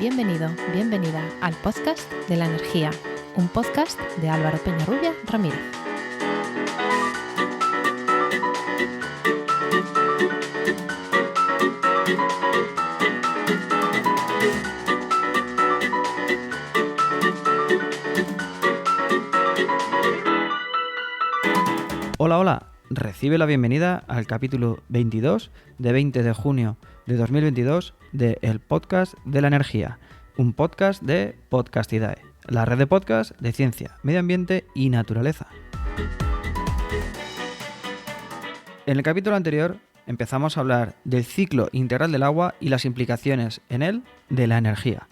Bienvenido, bienvenida al podcast de la energía, un podcast de Álvaro Peñarrubia Ramírez. Hola, hola, recibe la bienvenida al capítulo 22 de 20 de junio de 2022 de El Podcast de la Energía, un podcast de Podcastidae, la red de podcast de ciencia, medio ambiente y naturaleza. En el capítulo anterior empezamos a hablar del ciclo integral del agua y las implicaciones en él de la energía.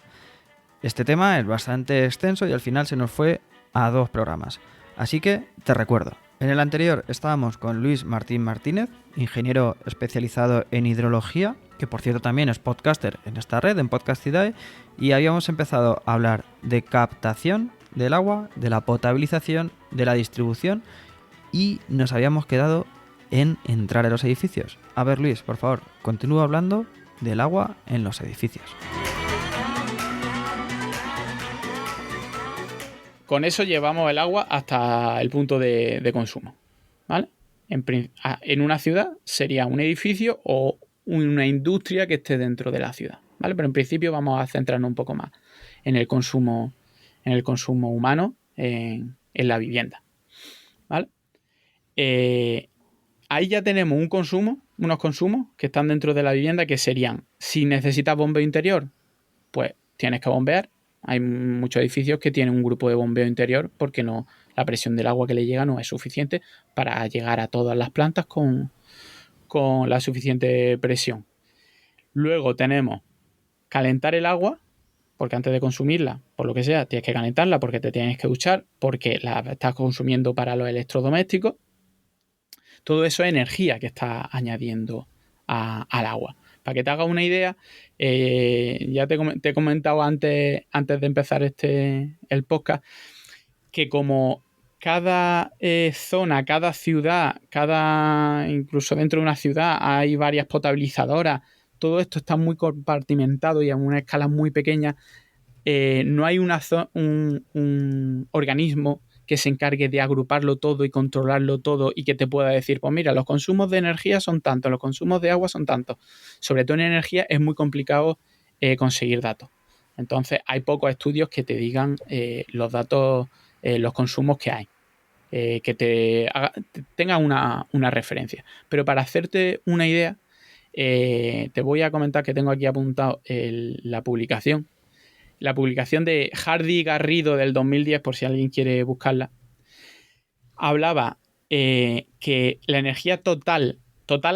Este tema es bastante extenso y al final se nos fue a 2 programas, así que te recuerdo. En el anterior estábamos con Luis Martín Martínez, ingeniero especializado en hidrología, que por cierto también es podcaster en esta red, en Podcastidae, y habíamos empezado a hablar de captación del agua, de la potabilización, de la distribución, y nos habíamos quedado en entrar en los edificios. A ver, Luis, por favor, continúa hablando del agua en los edificios. Con eso llevamos el agua hasta el punto de consumo, ¿vale? En una ciudad sería un edificio o una industria que esté dentro de la ciudad, ¿vale? Pero en principio vamos a centrarnos un poco más en el consumo humano, en la vivienda, ¿vale? Ahí ya tenemos unos consumos que están dentro de la vivienda, que serían: si necesitas bombeo interior, pues tienes que bombear. Hay muchos edificios que tienen un grupo de bombeo interior porque la presión del agua que le llega no es suficiente para llegar a todas las plantas con la suficiente presión. Luego tenemos calentar el agua, porque antes de consumirla, por lo que sea, tienes que calentarla porque te tienes que duchar, porque la estás consumiendo para los electrodomésticos. Todo eso es energía que estás añadiendo al agua. Para que te hagas una idea, ya te he comentado antes de empezar el podcast, que como cada zona, cada ciudad, incluso dentro de una ciudad hay varias potabilizadoras, todo esto está muy compartimentado y a una escala muy pequeña. No hay un organismo que se encargue de agruparlo todo y controlarlo todo y que te pueda decir, pues mira, los consumos de energía son tantos, los consumos de agua son tantos. Sobre todo en energía es muy complicado conseguir datos. Entonces hay pocos estudios que te digan los datos, los consumos que hay, que tengan una referencia. Pero para hacerte una idea, te voy a comentar que tengo aquí apuntado la publicación. La publicación de Hardy Garrido del 2010, por si alguien quiere buscarla, hablaba que la energía total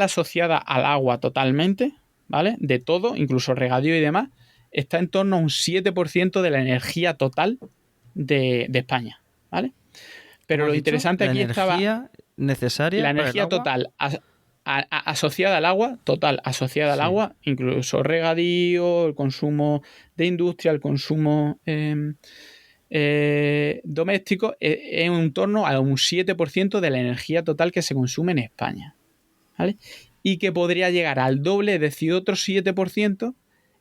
asociada al agua totalmente, ¿vale? De todo, incluso regadío y demás, está en torno a un 7% de la energía total de España, ¿vale? Pero lo interesante aquí estaba energía necesaria la para energía el agua. total asociada al agua, al agua, incluso regadío, el consumo de industria, el consumo doméstico, es en torno a un 7% de la energía total que se consume en España, ¿vale? Y que podría llegar al doble, es decir, otro 7%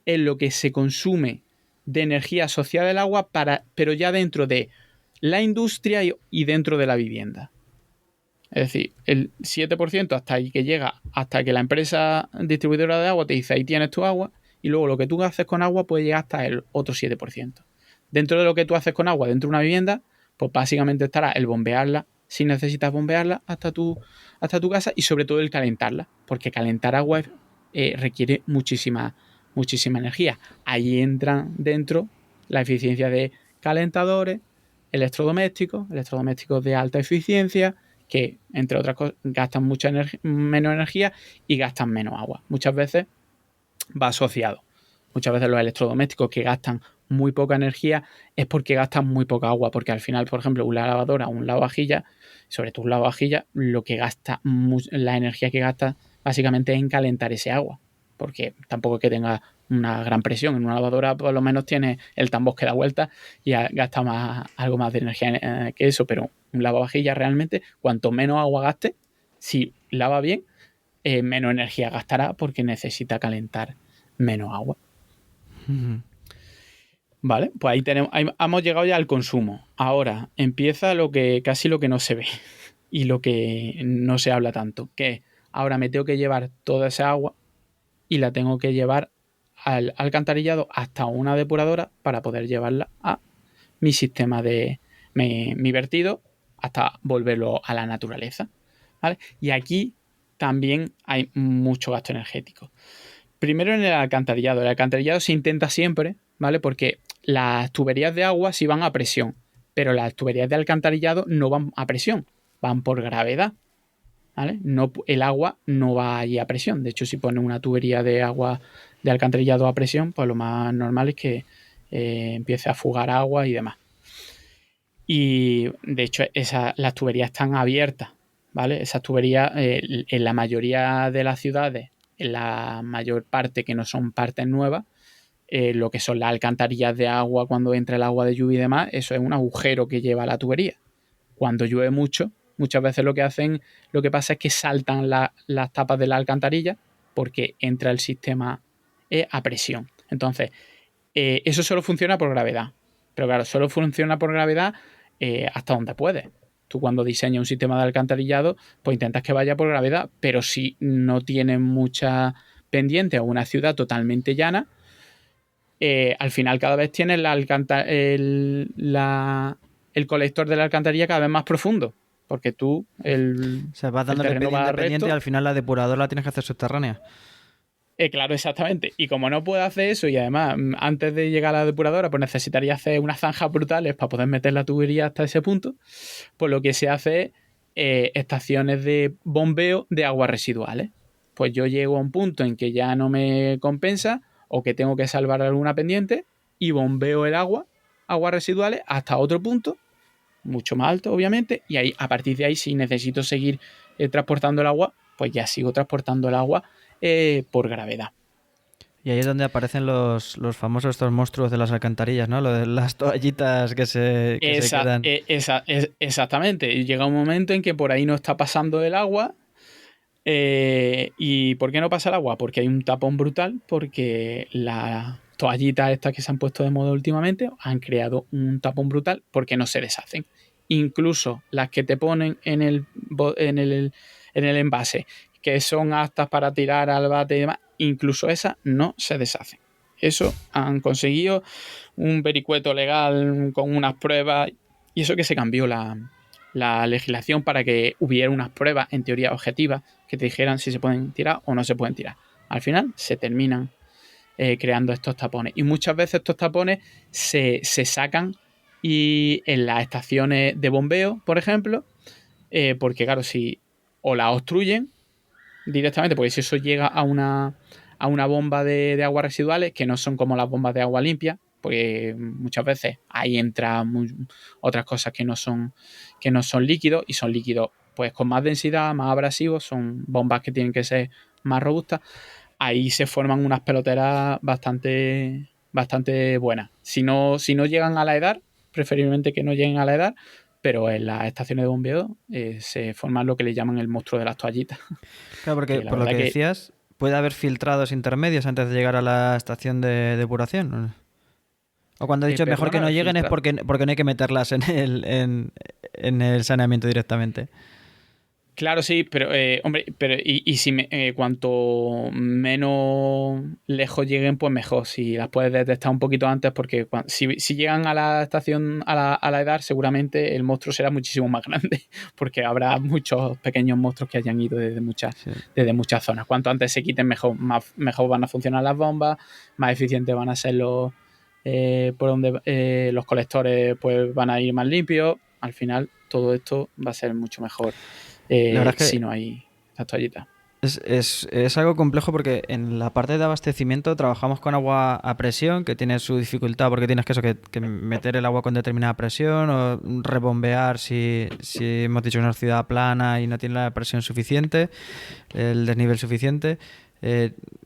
en lo que se consume de energía asociada al agua, pero ya dentro de la industria y dentro de la vivienda. Es decir, el 7% hasta ahí que llega, hasta que la empresa distribuidora de agua te dice ahí tienes tu agua, y luego lo que tú haces con agua puede llegar hasta el otro 7%. Dentro de lo que tú haces con agua dentro de una vivienda, pues básicamente estará el bombearla, si necesitas bombearla hasta tu casa, y sobre todo el calentarla, porque calentar agua requiere muchísima energía. Ahí entran dentro la eficiencia de calentadores, electrodomésticos de alta eficiencia, que, entre otras cosas, gastan menos energía y gastan menos agua. Muchas veces va asociado. Muchas veces los electrodomésticos que gastan muy poca energía es porque gastan muy poca agua, porque al final, por ejemplo, una lavadora o un lavavajillas, sobre todo un lavavajillas, lo que gasta, la energía que gasta básicamente es en calentar ese agua, porque tampoco es que tenga una gran presión. En una lavadora por lo menos tiene el tambor que da vuelta y gasta algo más de energía que eso, pero un lavavajillas realmente, cuanto menos agua gaste, si lava bien, menos energía gastará porque necesita calentar menos agua. Vale, pues ahí tenemos, hemos llegado ya al consumo. Ahora empieza casi lo que no se ve y lo que no se habla tanto, que es, ahora me tengo que llevar toda esa agua y la tengo que llevar al alcantarillado hasta una depuradora para poder llevarla a mi sistema de mi vertido hasta volverlo a la naturaleza, ¿vale? Y aquí también hay mucho gasto energético. Primero en el alcantarillado. El alcantarillado se intenta siempre, ¿vale? Porque las tuberías de agua sí van a presión, pero las tuberías de alcantarillado no van a presión, van por gravedad, ¿vale? No, el agua no va allí a presión. De hecho, si pones una tubería de agua de alcantarillado a presión, pues lo más normal es que empiece a fugar agua y demás. Y de hecho, las tuberías están abiertas, ¿vale? Esas tuberías, en la mayoría de las ciudades, en la mayor parte que no son partes nuevas, lo que son las alcantarillas de agua cuando entra el agua de lluvia y demás, eso es un agujero que lleva la tubería. Cuando llueve mucho, muchas veces lo que pasa es que saltan las tapas de la alcantarilla porque entra el sistema a presión. Entonces, eso solo funciona por gravedad. Pero claro, solo funciona por gravedad hasta donde puedes. Tú cuando diseñas un sistema de alcantarillado, pues intentas que vaya por gravedad, pero si no tienes mucha pendiente o una ciudad totalmente llana, al final cada vez tienes el colector de la alcantarilla cada vez más profundo, porque tú Se va dando de pendiente y al final la depuradora la tienes que hacer subterránea. Claro, exactamente. Y como no puedo hacer eso y además antes de llegar a la depuradora pues necesitaría hacer unas zanjas brutales para poder meter la tubería hasta ese punto, pues lo que se hace es estaciones de bombeo de aguas residuales. Pues yo llego a un punto en que ya no me compensa o que tengo que salvar alguna pendiente y bombeo el aguas residuales hasta otro punto, mucho más alto obviamente, y ahí a partir de ahí si necesito seguir transportando el agua, pues ya sigo transportando el agua por gravedad. Y ahí es donde aparecen los famosos estos monstruos de las alcantarillas, ¿no? Lo de las toallitas que se quedan. Exactamente. Y llega un momento en que por ahí no está pasando el agua. ¿Y por qué no pasa el agua? Porque hay un tapón brutal, porque las toallitas estas que se han puesto de moda últimamente han creado un tapón brutal porque no se deshacen. Incluso las que te ponen en el envase, que son aptas para tirar al bate y demás, incluso esas no se deshacen. Eso han conseguido un vericueto legal con unas pruebas, y eso que se cambió la legislación para que hubiera unas pruebas en teoría objetivas que te dijeran si se pueden tirar o no se pueden tirar. Al final se terminan creando estos tapones, y muchas veces estos tapones se sacan y en las estaciones de bombeo, por ejemplo, porque claro, si o la obstruyen directamente, porque si eso llega a una bomba de aguas residuales, que no son como las bombas de agua limpia, porque muchas veces ahí entran otras cosas que no son líquidos, y son líquidos pues con más densidad, más abrasivos, son bombas que tienen que ser más robustas. Ahí se forman unas peloteras bastante buenas. Si no llegan a la edad, preferiblemente que no lleguen a la edad, pero en las estaciones de bombeo se forman lo que le llaman el monstruo de las toallitas. Claro, porque por lo que decías, puede haber filtrados intermedios antes de llegar a la estación de depuración, ¿no? O cuando he dicho mejor que no lleguen es porque no hay que meterlas en el saneamiento directamente. Claro, sí, pero hombre, si cuanto menos lejos lleguen, pues mejor. Si las puedes detectar un poquito antes, porque si llegan a la estación a la edad, seguramente el monstruo será muchísimo más grande, porque habrá muchos pequeños monstruos que hayan ido desde muchas zonas. Cuanto antes se quiten, mejor van a funcionar las bombas, más eficientes van a ser por donde los colectores pues van a ir más limpios. Al final, todo esto va a ser mucho mejor. La verdad es que si no hay las toallitas. Es algo complejo porque en la parte de abastecimiento trabajamos con agua a presión, que tiene su dificultad porque tienes que meter el agua con determinada presión o rebombear si hemos dicho que es una ciudad plana y no tiene la presión suficiente, el desnivel suficiente.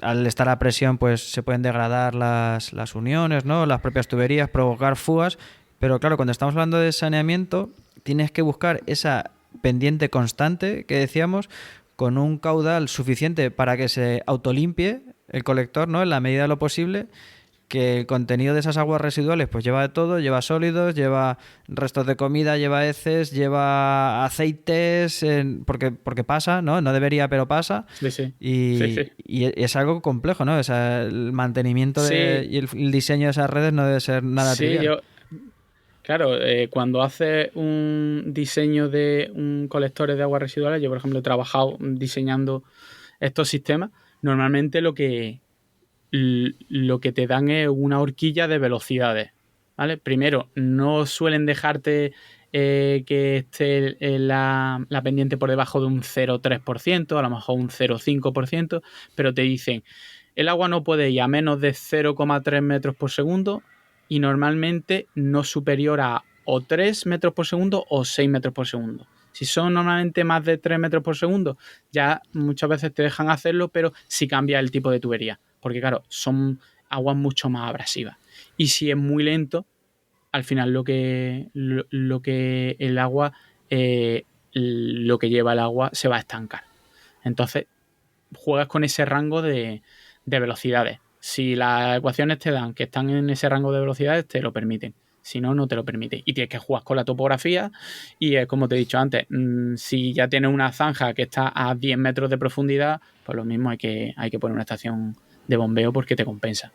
Al estar a presión pues se pueden degradar las uniones, ¿no? Las propias tuberías, provocar fugas, pero claro, cuando estamos hablando de saneamiento tienes que buscar esa pendiente constante que decíamos, con un caudal suficiente para que se autolimpie el colector, ¿no? En la medida de lo posible, que el contenido de esas aguas residuales pues lleva de todo, lleva sólidos, lleva restos de comida, lleva heces, lleva aceites, porque pasa, ¿no? No debería, pero pasa. Sí, sí. Y, Sí, sí. y es algo complejo, ¿no? O sea, el mantenimiento Sí, y el diseño de esas redes no debe ser nada sí, trivial. claro, cuando haces un diseño de un colectores de aguas residuales, yo por ejemplo he trabajado diseñando estos sistemas, normalmente lo que te dan es una horquilla de velocidades, ¿vale? Primero, no suelen dejarte que esté la pendiente por debajo de un 0,3%, a lo mejor un 0,5%, pero te dicen, el agua no puede ir a menos de 0,3 metros por segundo y normalmente no superior a o 3 metros por segundo o 6 metros por segundo. Si son normalmente más de 3 metros por segundo, ya muchas veces te dejan hacerlo, pero si cambia el tipo de tubería. Porque claro, son aguas mucho más abrasivas. Y si es muy lento, al final lo que el agua, lo que lleva el agua se va a estancar. Entonces, juegas con ese rango de velocidades. Si las ecuaciones te dan que están en ese rango de velocidades, te lo permiten. Si no, no te lo permite. Y tienes que jugar con la topografía. Y es como te he dicho antes, si ya tienes una zanja que está a 10 metros de profundidad, pues lo mismo hay que poner una estación de bombeo porque te compensa.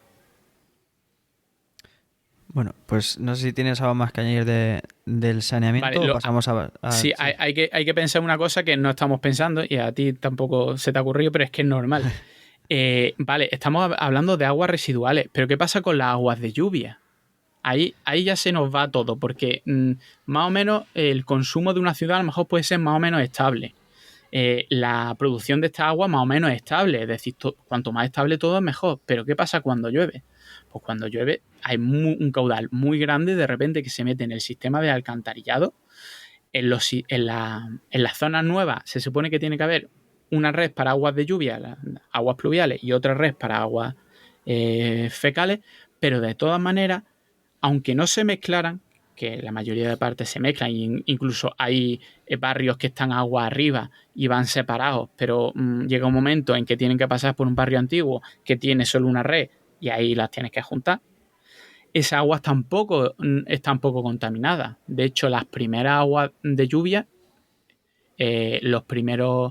Bueno, pues no sé si tienes algo más que añadir del saneamiento Vale, o pasamos sí, sí. hay que pensar una cosa que no estamos pensando y a ti tampoco se te ha ocurrido, pero es que es normal. Vale, estamos hablando de aguas residuales, pero ¿qué pasa con las aguas de lluvia? Ahí ya se nos va todo, porque más o menos el consumo de una ciudad a lo mejor puede ser más o menos estable. La producción de esta agua más o menos estable, es decir, cuanto más estable todo es mejor. Pero ¿qué pasa cuando llueve? Pues cuando llueve hay un caudal muy grande de repente que se mete en el sistema de alcantarillado. En las zonas nuevas se supone que tiene que haber una red para aguas de lluvia, aguas pluviales, y otra red para aguas fecales, pero de todas maneras, aunque no se mezclaran, que la mayoría de partes se mezclan, incluso hay barrios que están agua arriba y van separados, pero llega un momento en que tienen que pasar por un barrio antiguo que tiene solo una red y ahí las tienes que juntar. Esa agua tampoco está un poco contaminada. De hecho, las primeras aguas de lluvia, las primeras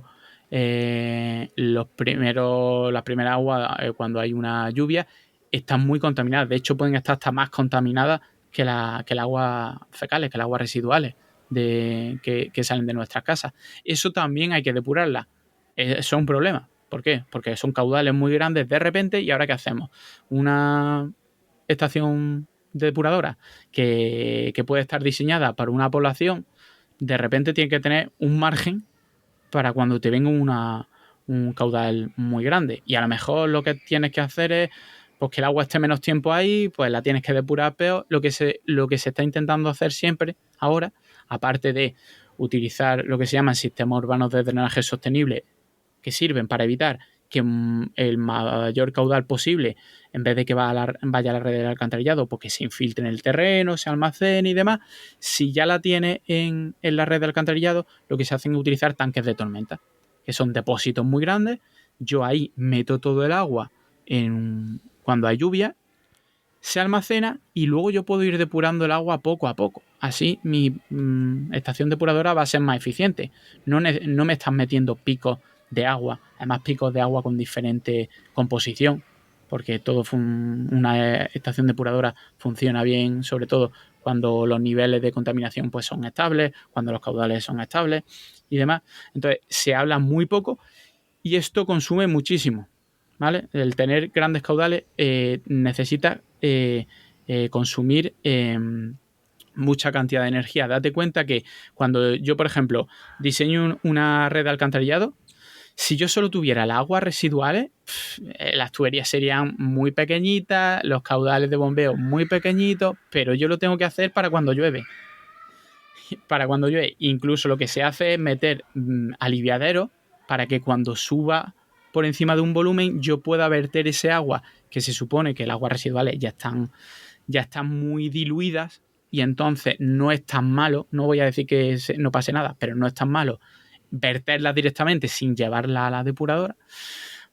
aguas cuando hay una lluvia están muy contaminadas. De hecho, pueden estar hasta más contaminadas que el agua fecales, que el agua residuales que salen de nuestras casas. Eso también hay que depurarla. Eso es un problema. ¿Por qué? Porque son caudales muy grandes de repente y ahora ¿qué hacemos? Una estación depuradora que puede estar diseñada para una población, de repente tiene que tener un margen para cuando te venga un caudal muy grande. Y a lo mejor lo que tienes que hacer es pues que el agua esté menos tiempo ahí, pues la tienes que depurar peor. Lo que se está intentando hacer siempre ahora, aparte de utilizar lo que se llaman sistemas urbanos de drenaje sostenible, que sirven para evitar que el mayor caudal posible, en vez de que vaya a la red del alcantarillado, porque se infiltre en el terreno, se almacene y demás, si ya la tiene en la red del alcantarillado, lo que se hacen es utilizar tanques de tormenta, que son depósitos muy grandes. Yo ahí meto todo el agua cuando hay lluvia, se almacena y luego yo puedo ir depurando el agua poco a poco. Así mi estación depuradora va a ser más eficiente. No me están metiendo picos de agua, además picos de agua con diferente composición, porque una estación depuradora funciona bien, sobre todo cuando los niveles de contaminación pues son estables, cuando los caudales son estables y demás. Entonces se habla muy poco y esto consume muchísimo, ¿vale? El tener grandes caudales necesita consumir mucha cantidad de energía. Date cuenta que cuando yo, por ejemplo, diseño una red de alcantarillado, si yo solo tuviera las aguas residuales, las tuberías serían muy pequeñitas, los caudales de bombeo muy pequeñitos, pero yo lo tengo que hacer para cuando llueve. Para cuando llueve, incluso lo que se hace es meter aliviaderos para que cuando suba por encima de un volumen yo pueda verter ese agua, que se supone que las aguas residuales ya están muy diluidas y entonces no es tan malo, no voy a decir que no pase nada, pero no es tan malo verterlas directamente sin llevarla a la depuradora,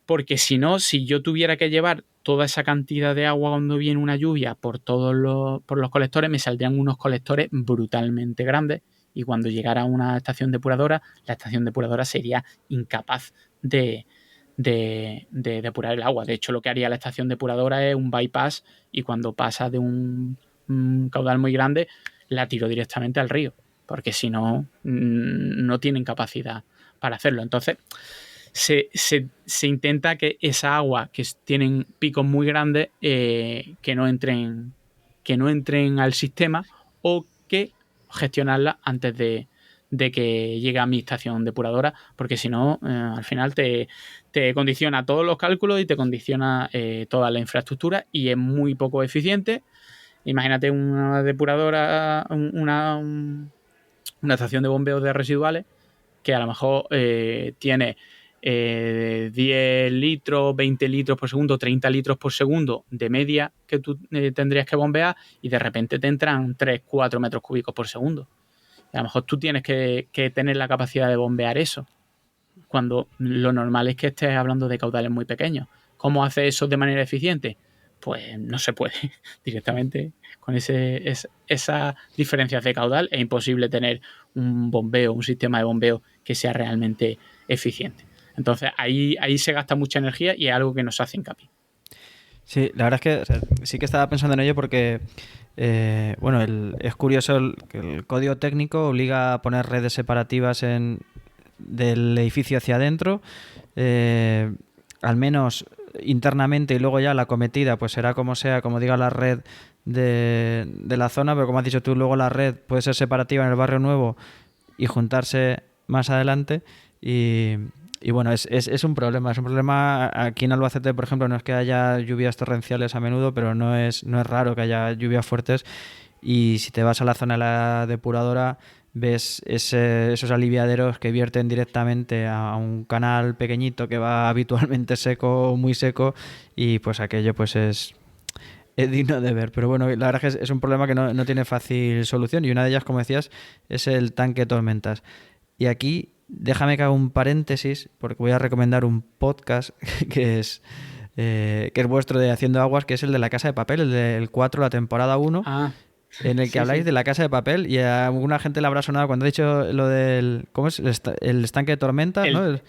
porque si no, si yo tuviera que llevar toda esa cantidad de agua cuando viene una lluvia por por los colectores, me saldrían unos colectores brutalmente grandes, y cuando llegara a una estación depuradora, la estación depuradora sería incapaz de depurar el agua. De hecho, lo que haría la estación depuradora es un bypass, y cuando pasa de un caudal muy grande, la tiro directamente al río, porque si no, no tienen capacidad para hacerlo. Entonces, se intenta que esa agua, que tienen picos muy grandes, que no entren al sistema, o que gestionarla antes de que llegue a mi estación depuradora, porque si no, al final te condiciona todos los cálculos y te condiciona toda la infraestructura, y es muy poco eficiente. Imagínate una depuradora, una estación de bombeo de residuales, que a lo mejor tiene 10 litros, 20 litros por segundo, 30 litros por segundo de media que tú tendrías que bombear, y de repente te entran 3, 4 metros cúbicos por segundo. Y a lo mejor tú tienes que tener la capacidad de bombear eso, cuando lo normal es que estés hablando de caudales muy pequeños. ¿Cómo hace eso de manera eficiente? Pues no se puede. Directamente con esas diferencias de caudal es imposible tener un sistema de bombeo que sea realmente eficiente. Entonces ahí se gasta mucha energía, y es algo que nos hace hincapié. Sí, la verdad es que, o sea, sí que estaba pensando en ello porque, bueno, es curioso que el código técnico obliga a poner redes separativas del edificio hacia adentro, al menos internamente, y luego ya la cometida pues será como sea, como diga la red de la zona, pero como has dicho tú, luego la red puede ser separativa en el barrio nuevo y juntarse más adelante, y bueno, es un problema. Es un problema aquí en Albacete, por ejemplo. No es que haya lluvias torrenciales a menudo, pero no es raro que haya lluvias fuertes. Y si te vas a la zona de la depuradora, ves esos aliviaderos que vierten directamente a un canal pequeñito que va habitualmente seco, muy seco, y pues aquello pues es digno de ver. Pero bueno, la verdad es que es un problema que no tiene fácil solución, y una de ellas, como decías, es el tanque de tormentas. Y aquí déjame que haga un paréntesis, porque voy a recomendar un podcast que es vuestro, de Haciendo Aguas, que es el de La Casa de Papel, el del 4, la temporada 1, en el que habláis de La Casa de Papel, y a alguna gente le habrá sonado cuando he dicho lo del... ¿Cómo es? El estanque de tormentas, ¿no?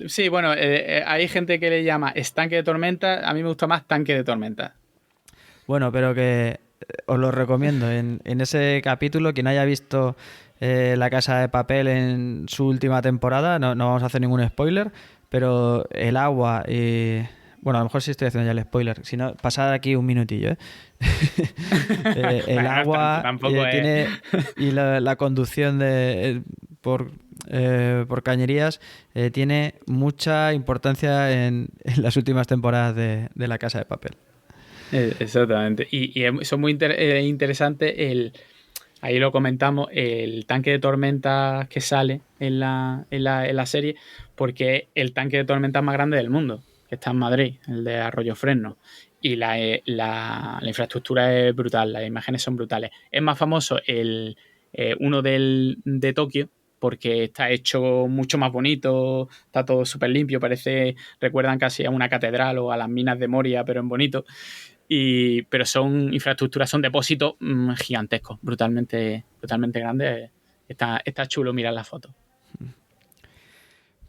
Sí, bueno, hay gente que le llama estanque de tormenta. A mí me gusta más tanque de tormenta. Bueno, pero que os lo recomiendo. En ese capítulo, quien haya visto La Casa de Papel en su última temporada, no vamos a hacer ningún spoiler, pero el agua y... Bueno, a lo mejor sí estoy haciendo ya el spoiler. Si no, pasad aquí un minutillo, ¿eh? El bueno, agua tiene, y la conducción por cañerías tiene mucha importancia en las últimas temporadas de La Casa de Papel. Exactamente. Y eso es muy interesante. Ahí lo comentamos, el tanque de tormentas que sale en la serie, porque es el tanque de tormentas más grande del mundo, que está en Madrid, el de Arroyo Fresno. Y la infraestructura es brutal, las imágenes son brutales. Es más famoso uno de Tokio, porque está hecho mucho más bonito, está todo súper limpio, recuerdan casi a una catedral o a las minas de Moria, pero en bonito. Pero son infraestructuras, son depósitos gigantescos, brutalmente grandes. Está chulo mirar la foto.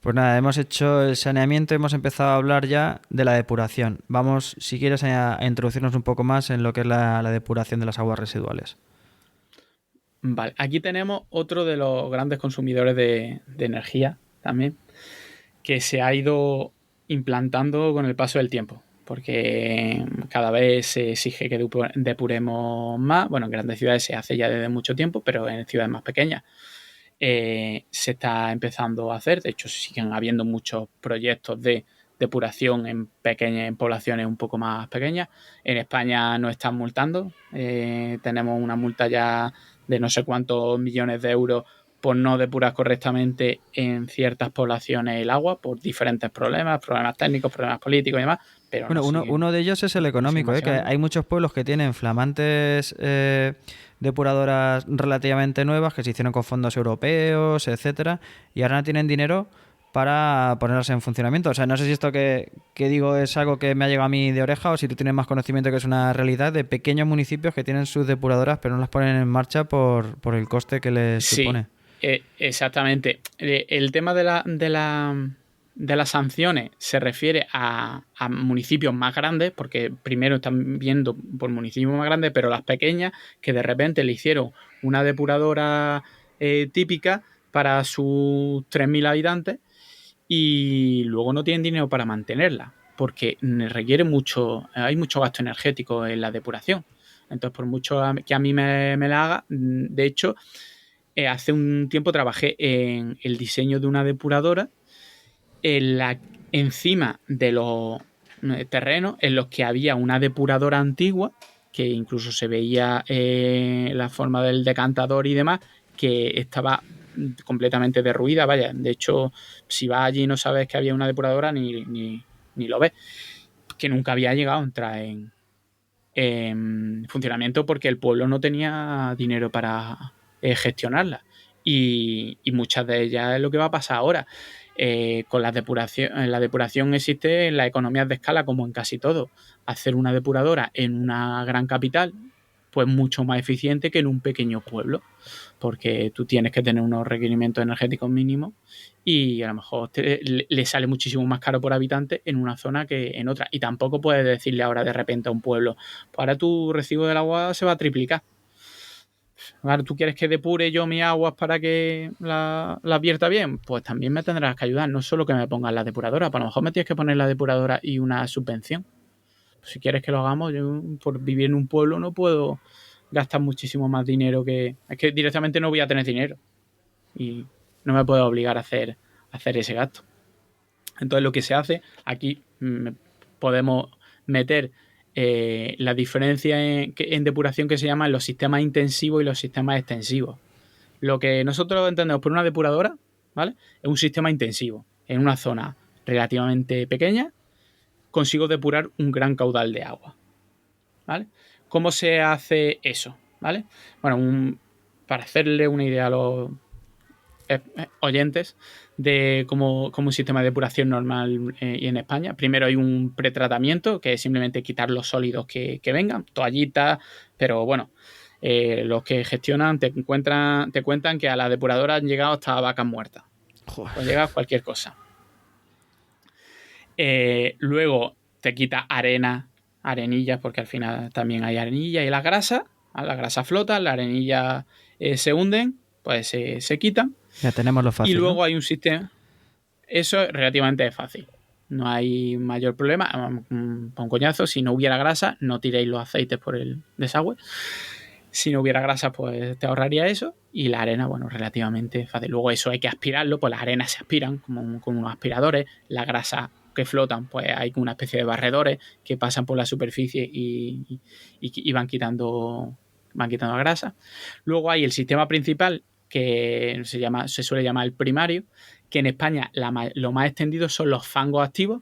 Pues nada, hemos hecho el saneamiento, hemos empezado a hablar ya de la depuración. Vamos, si quieres, a introducirnos un poco más en lo que es la depuración de las aguas residuales. Vale, aquí tenemos otro de los grandes consumidores de energía también, que se ha ido implantando con el paso del tiempo, porque cada vez se exige que depuremos más. Bueno, en grandes ciudades se hace ya desde mucho tiempo, pero en ciudades más pequeñas se está empezando a hacer. De hecho, siguen habiendo muchos proyectos de depuración en poblaciones un poco más pequeñas. En España nos están multando. Tenemos una multa ya de no sé cuántos millones de euros por no depurar correctamente en ciertas poblaciones el agua, por diferentes problemas técnicos, problemas políticos y demás. Pero bueno, uno de ellos es el económico, que hay muchos pueblos que tienen flamantes depuradoras relativamente nuevas que se hicieron con fondos europeos, etcétera, y ahora no tienen dinero para ponerlas en funcionamiento. O sea, no sé si esto que digo es algo que me ha llegado a mí de oreja o si tú tienes más conocimiento que es una realidad de pequeños municipios que tienen sus depuradoras pero no las ponen en marcha por el coste que les supone. Exactamente. El tema de las sanciones se refiere a municipios más grandes, porque primero están viendo por municipios más grandes, pero las pequeñas que de repente le hicieron una depuradora típica para sus 3.000 habitantes y luego no tienen dinero para mantenerla, porque requiere hay mucho gasto energético en la depuración. Entonces, por mucho que a mí me la haga, de hecho, hace un tiempo trabajé en el diseño de una depuradora encima de los terrenos en los que había una depuradora antigua, que incluso se veía la forma del decantador y demás, que estaba completamente derruida, vaya. De hecho, si vas allí y no sabes que había una depuradora, ni lo ves. Que nunca había llegado a entrar en funcionamiento porque el pueblo no tenía dinero para gestionarla. Y muchas de ellas es lo que va a pasar ahora. Con la depuración existe en las economías de escala como en casi todo. Hacer una depuradora en una gran capital pues mucho más eficiente que en un pequeño pueblo, porque tú tienes que tener unos requerimientos energéticos mínimos y a lo mejor le sale muchísimo más caro por habitante en una zona que en otra. Y tampoco puedes decirle ahora de repente a un pueblo, pues ahora tu recibo del agua se va a triplicar. Ahora tú quieres que depure yo mis aguas para que la vierta bien, pues también me tendrás que ayudar, no solo que me pongas la depuradora, pues a lo mejor me tienes que poner la depuradora y una subvención. Si quieres que lo hagamos, yo por vivir en un pueblo no puedo gastar muchísimo más dinero es que directamente no voy a tener dinero y no me puedo obligar a hacer ese gasto. Entonces lo que se hace aquí, podemos meter la diferencia en depuración que se llama los sistemas intensivos y los sistemas extensivos. Lo que nosotros entendemos por una depuradora, ¿vale? Es un sistema intensivo en una zona relativamente pequeña. Consigo depurar un gran caudal de agua, ¿vale? ¿Cómo se hace eso? ¿Vale? Bueno, para hacerle una idea a los oyentes de cómo un sistema de depuración normal y en España, primero hay un pretratamiento, que es simplemente quitar los sólidos que vengan, toallitas, pero bueno, los que gestionan te cuentan que a la depuradora han llegado hasta vacas muertas. Pues llega cualquier cosa. Luego te quita arenillas, porque al final también hay arenilla y la grasa flota, la arenilla se hunden, pues se quitan. Ya tenemos lo fácil. Y luego ¿no? hay un sistema. Eso es relativamente fácil. No hay mayor problema. Para un coñazo, si no hubiera grasa, no tiréis los aceites por el desagüe. Si no hubiera grasa, pues te ahorraría eso. Y la arena, bueno, relativamente fácil. Luego eso hay que aspirarlo, pues las arenas se aspiran como unos aspiradores. La grasa que flotan, pues hay una especie de barredores que pasan por la superficie y van quitando grasa. Luego hay el sistema principal que se suele llamar el primario, que en España lo más extendido son los fangos activos.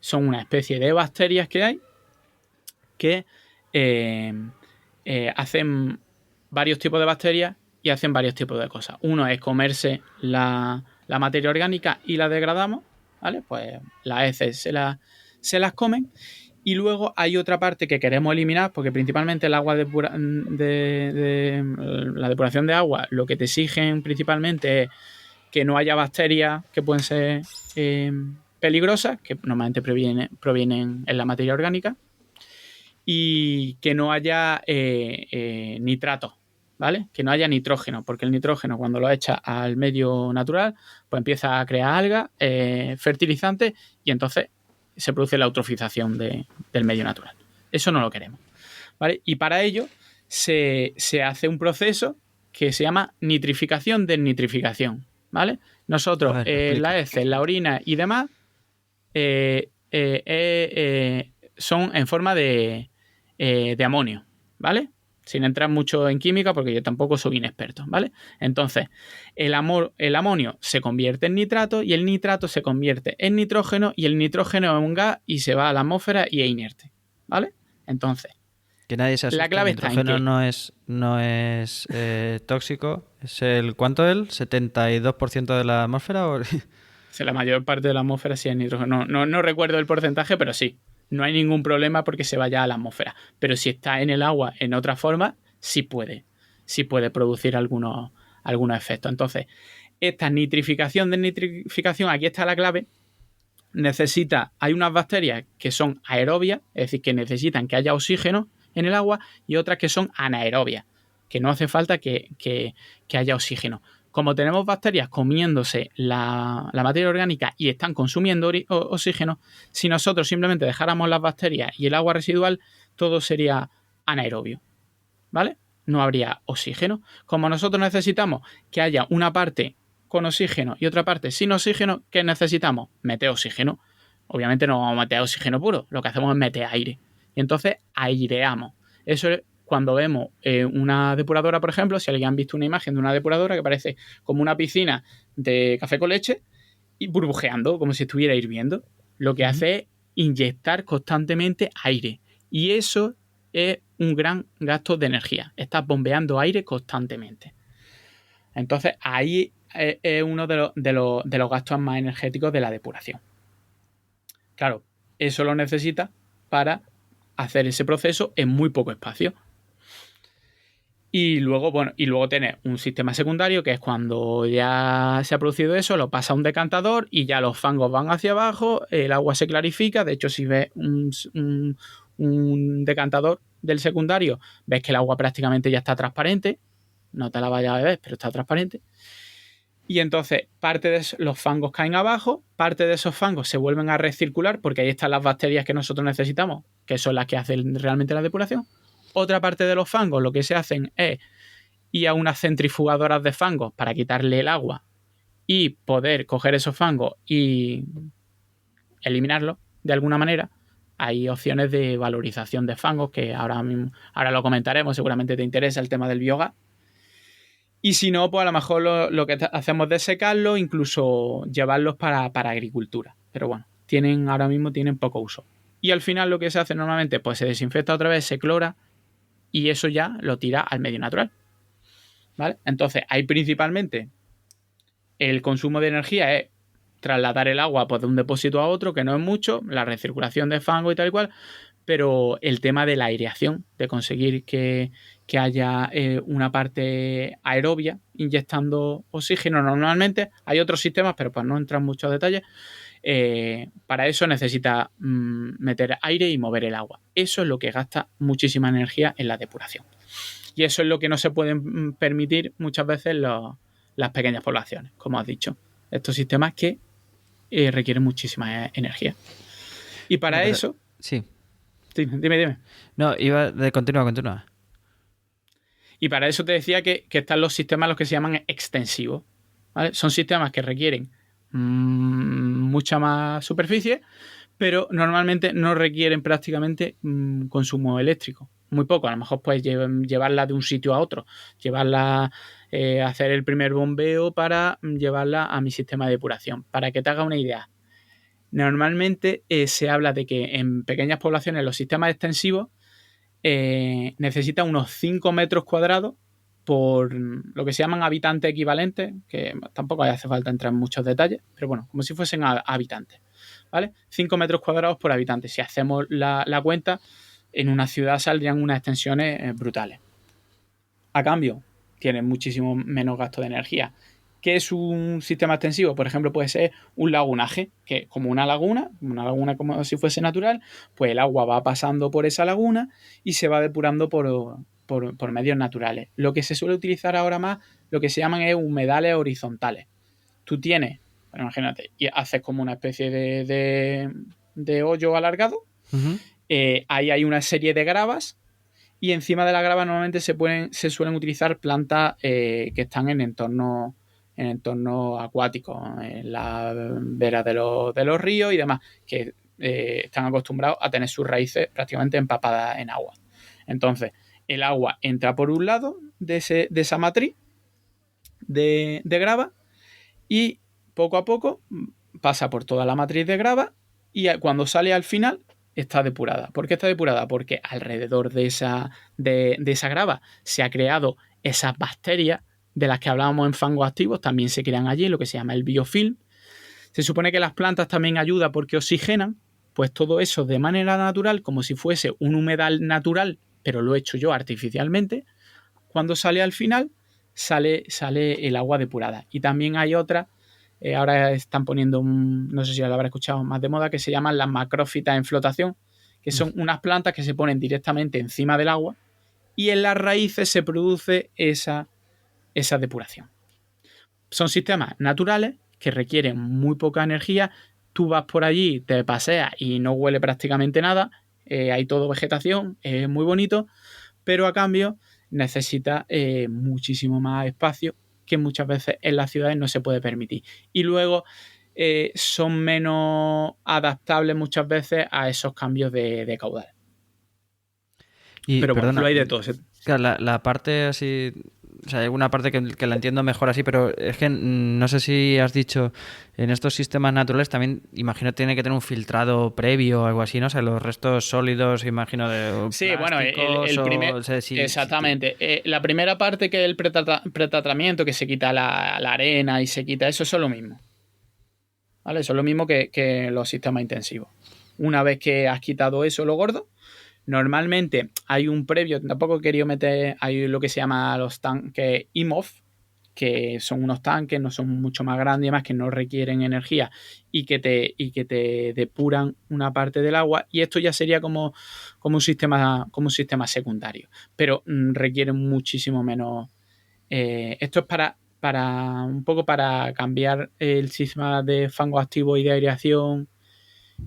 Son una especie de bacterias que hay que hacen varios tipos de bacterias y hacen varios tipos de cosas. Uno es comerse la materia orgánica y la degradamos, ¿vale? Pues las heces se las comen. Y luego hay otra parte que queremos eliminar, porque principalmente el agua la depuración de agua, lo que te exigen principalmente es que no haya bacterias que pueden ser peligrosas, que normalmente provienen en la materia orgánica, y que no haya nitratos, ¿vale? Que no haya nitrógeno, porque el nitrógeno cuando lo echa al medio natural, pues empieza a crear algas, fertilizantes, y entonces se produce la eutrofización del medio natural. Eso no lo queremos, ¿vale? Y para ello se hace un proceso que se llama nitrificación-desnitrificación, ¿vale? Nosotros, la heces, la orina y demás son en forma de amonio, ¿vale? Sin entrar mucho en química porque yo tampoco soy inexperto, ¿vale? Entonces, el amonio se convierte en nitrato y el nitrato se convierte en nitrógeno y el nitrógeno es un gas y se va a la atmósfera y es inerte, ¿vale? Entonces, que nadie se asuste, la clave el nitrógeno no es tóxico. ¿Es el cuánto? ¿El 72% de la atmósfera? ¿O? sea, la mayor parte de la atmósfera sí es nitrógeno. No recuerdo el porcentaje, pero sí. No hay ningún problema porque se vaya a la atmósfera. Pero si está en el agua en otra forma, sí puede producir algunos efectos. Entonces, esta nitrificación, desnitrificación, aquí está la clave. Hay unas bacterias que son aerobias, es decir, que necesitan que haya oxígeno en el agua, y otras que son anaerobias, que no hace falta que haya oxígeno. Como tenemos bacterias comiéndose la materia orgánica y están consumiendo oxígeno, si nosotros simplemente dejáramos las bacterias y el agua residual, todo sería anaerobio, ¿vale? No habría oxígeno. Como nosotros necesitamos que haya una parte con oxígeno y otra parte sin oxígeno, ¿qué necesitamos? Meter oxígeno. Obviamente no vamos a meter oxígeno puro, lo que hacemos es meter aire. Y entonces aireamos. Eso es cuando vemos una depuradora, por ejemplo, si alguien ha visto una imagen de una depuradora que parece como una piscina de café con leche y burbujeando, como si estuviera hirviendo. Lo que hace es inyectar constantemente aire. Y eso es un gran gasto de energía. Estás bombeando aire constantemente. Entonces, ahí es uno de los gastos más energéticos de la depuración. Claro, eso lo necesitas para hacer ese proceso en muy poco espacio. Y luego tenés un sistema secundario, que es cuando ya se ha producido eso, lo pasa a un decantador y ya los fangos van hacia abajo, el agua se clarifica. De hecho, si ves un decantador del secundario, ves que el agua prácticamente ya está transparente. No te la vayas a beber, pero está transparente. Y entonces parte de los fangos caen abajo, parte de esos fangos se vuelven a recircular, porque ahí están las bacterias que nosotros necesitamos, que son las que hacen realmente la depuración. Otra parte de los fangos lo que se hacen es ir a unas centrifugadoras de fangos para quitarle el agua y poder coger esos fangos y eliminarlos de alguna manera. Hay opciones de valorización de fangos que ahora lo comentaremos, seguramente te interesa el tema del biogás. Y si no, pues a lo mejor lo que hacemos es secarlos, incluso llevarlos para agricultura. Pero bueno, ahora mismo tienen poco uso. Y al final lo que se hace normalmente, pues se desinfecta otra vez, se clora, y eso ya lo tira al medio natural, ¿vale? Entonces, ahí principalmente el consumo de energía es trasladar el agua, pues, de un depósito a otro, que no es mucho, la recirculación de fango y tal y cual, pero el tema de la aireación, de conseguir que haya una parte aerobia inyectando oxígeno. Normalmente hay otros sistemas, pero pues no entran en muchos detalles. Para eso necesita meter aire y mover el agua. Eso es lo que gasta muchísima energía en la depuración. Y eso es lo que no se pueden permitir muchas veces las pequeñas poblaciones, como has dicho. Estos sistemas que requieren muchísima energía. Y para eso... Sí. Dime. No, continúa. Y para eso te decía que están los sistemas los que se llaman extensivos, ¿vale? Son sistemas que requieren mucha más superficie, pero normalmente no requieren prácticamente consumo eléctrico. Muy poco. A lo mejor puedes llevarla de un sitio a otro, hacer el primer bombeo para llevarla a mi sistema de depuración. Para que te haga una idea, normalmente se habla de que en pequeñas poblaciones los sistemas extensivos necesitan unos 5 metros cuadrados por lo que se llaman habitantes equivalentes, que tampoco hace falta entrar en muchos detalles, pero bueno, como si fuesen habitantes, ¿vale? 5 metros cuadrados por habitante. Si hacemos la cuenta, en una ciudad saldrían unas extensiones brutales. A cambio, tienen muchísimo menos gasto de energía. ¿Qué es un sistema extensivo? Por ejemplo, puede ser un lagunaje, que como una laguna como si fuese natural, pues el agua va pasando por esa laguna y se va depurando por medios naturales. Lo que se suele utilizar ahora más, lo que se llaman es humedales horizontales. Tú tienes, bueno, imagínate, y haces como una especie de hoyo alargado, ahí hay una serie de gravas, y encima de la grava normalmente se suelen utilizar plantas que están en entorno acuático, en la vera de los ríos y demás, que están acostumbrados a tener sus raíces prácticamente empapadas en agua. Entonces, el agua entra por un lado de esa matriz de grava y poco a poco pasa por toda la matriz de grava y cuando sale al final está depurada. ¿Por qué está depurada? Porque alrededor de esa grava se ha creado esas bacterias de las que hablábamos en fangos activos, también se crean allí, lo que se llama el biofilm. Se supone que las plantas también ayudan porque oxigenan, pues todo eso de manera natural, como si fuese un humedal natural, pero lo he hecho yo artificialmente. Cuando sale al final, sale el agua depurada. Y también hay otra, ahora están poniendo, no sé si lo habrá escuchado, más de moda, que se llaman las macrófitas en flotación, que son unas plantas que se ponen directamente encima del agua y en las raíces se produce esa depuración. Son sistemas naturales que requieren muy poca energía. Tú vas por allí, te paseas y no huele prácticamente nada, hay todo vegetación, es muy bonito, pero a cambio necesita muchísimo más espacio que muchas veces en las ciudades no se puede permitir. Y luego son menos adaptables muchas veces a esos cambios de caudal. Y, pero perdona, bueno, lo hay de todo. Claro, la parte así, o sea, hay alguna parte que la entiendo mejor así, pero es que no sé si has dicho, en estos sistemas naturales también, imagino, tiene que tener un filtrado previo o algo así, ¿no? O sea, los restos sólidos, imagino, de Sí, bueno, el primer... o sea, exactamente. La primera parte, que es el pretratamiento, que se quita la arena y se quita eso es lo mismo. ¿Vale? Eso es lo mismo que los sistemas intensivos. Una vez que has quitado eso, lo gordo, normalmente hay un previo, tampoco he querido meter, hay lo que se llama los tanques IMOF, que son unos tanques, no son mucho más grandes y demás, que no requieren energía y que te depuran una parte del agua, y esto ya sería como un sistema secundario, pero requieren muchísimo menos. Esto es para un poco para cambiar el sistema de fango activo y de aireación